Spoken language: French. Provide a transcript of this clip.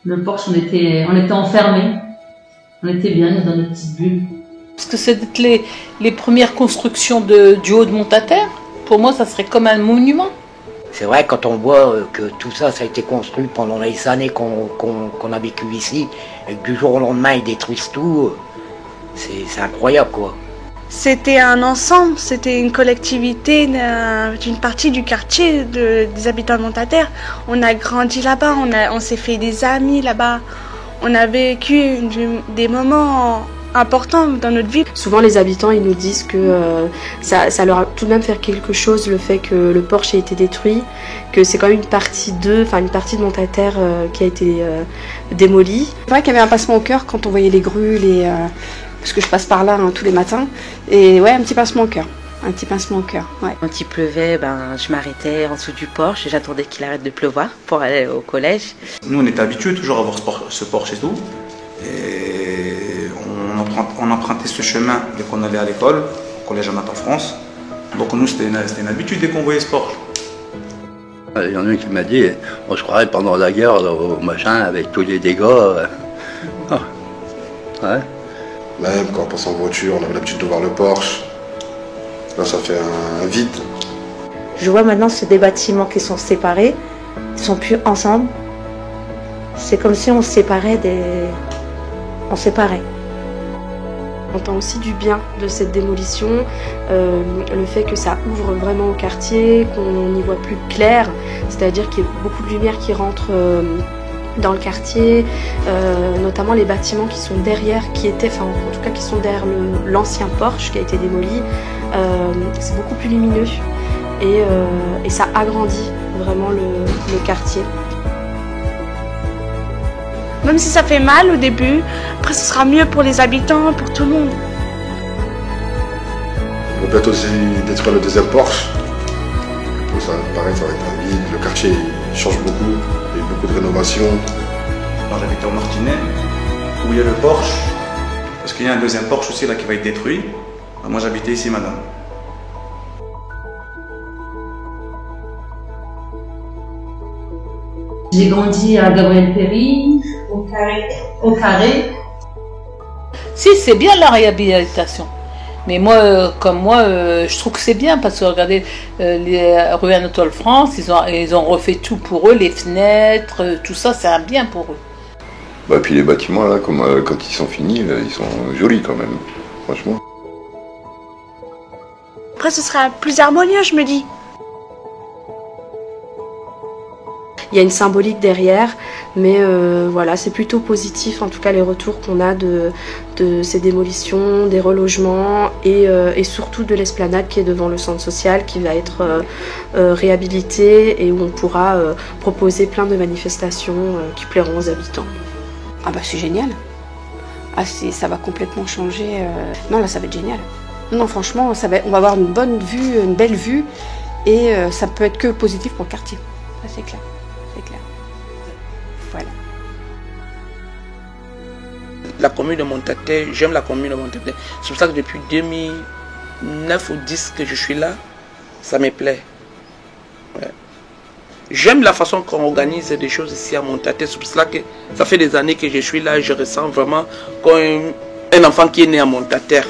Le porche, on était enfermés. On était bien dans notre petite bulle. Parce que c'est les premières constructions du haut de Montataire. Pour moi, ça serait comme un monument. C'est vrai, quand on voit que tout ça, ça a été construit pendant les années qu'on a vécu ici, et que du jour au lendemain, ils détruisent tout, c'est incroyable, quoi. C'était un ensemble, c'était une collectivité d'une partie du quartier des habitants de Montataire. On a grandi là-bas, on s'est fait des amis là-bas. On a vécu des moments importants dans notre vie. Souvent les habitants ils nous disent que ça leur a tout de même fait quelque chose le fait que le porche ait été détruit, que c'est quand même une partie de Montataire qui a été démolie. C'est vrai qu'il y avait un passement au cœur quand on voyait les grues, parce que je passe par là tous les matins, et ouais, un petit passement au cœur. Un petit pincement au cœur, ouais. Quand il pleuvait, je m'arrêtais en dessous du porche et j'attendais qu'il arrête de pleuvoir pour aller au collège. Nous, on était habitués toujours à avoir ce porche et tout. Et on empruntait ce chemin dès qu'on allait à l'école, au collège Jonathan France. Donc nous, c'était une habitude dès qu'on voyait ce porche. Il y en a un qui m'a dit, on se croirait pendant la guerre au machin avec tous les dégâts. Ouais. Même quand on passe en voiture, on avait l'habitude de voir le porche. Là, ça fait un vide. Je vois maintenant c'est des bâtiments qui sont séparés, ils sont plus ensemble. C'est comme si on séparait On séparait. On entend aussi du bien de cette démolition, le fait que ça ouvre vraiment au quartier, qu'on y voit plus clair, c'est-à-dire qu'il y a beaucoup de lumière qui rentre dans le quartier, notamment les bâtiments qui sont derrière, en tout cas qui sont derrière l'ancien porche qui a été démoli. C'est beaucoup plus lumineux et ça agrandit vraiment le quartier. Même si ça fait mal au début, après ce sera mieux pour les habitants, pour tout le monde. On va peut-être aussi détruire le deuxième porche. Ça, pareil, ça va être un vide. Le quartier il change beaucoup, il y a eu beaucoup de rénovations. Quand j'habitais au Martinet, où il y a le porche, parce qu'il y a un deuxième porche aussi là qui va être détruit. Moi j'habitais ici, madame. J'ai grandi à Gabriel Péry, au Carré. Si, c'est bien la réhabilitation. Mais moi, je trouve que c'est bien parce que regardez, les rues Anatole France, ils ont refait tout pour eux, les fenêtres, tout ça, c'est un bien pour eux. Puis les bâtiments là, quand ils sont finis, ils sont jolis quand même, franchement. Après ce sera plus harmonieux, je me dis. Il y a une symbolique derrière, mais voilà, c'est plutôt positif, en tout cas les retours qu'on a de ces démolitions, des relogements et surtout de l'esplanade qui est devant le centre social, qui va être réhabilitée et où on pourra proposer plein de manifestations qui plairont aux habitants. Ah bah c'est génial. Ah ça va complètement changer. Non là ça va être génial. Non franchement, on va avoir une bonne vue, une belle vue et ça peut être que positif pour le quartier. Ça c'est clair. Voilà. La commune de Montataire, j'aime la commune de Montataire. C'est pour ça que depuis 2009 ou 2010 que je suis là, ça me plaît. Ouais. J'aime la façon qu'on organise des choses ici à Montataire. C'est pour ça que ça fait des années que je suis là et je ressens vraiment comme un enfant qui est né à Montataire.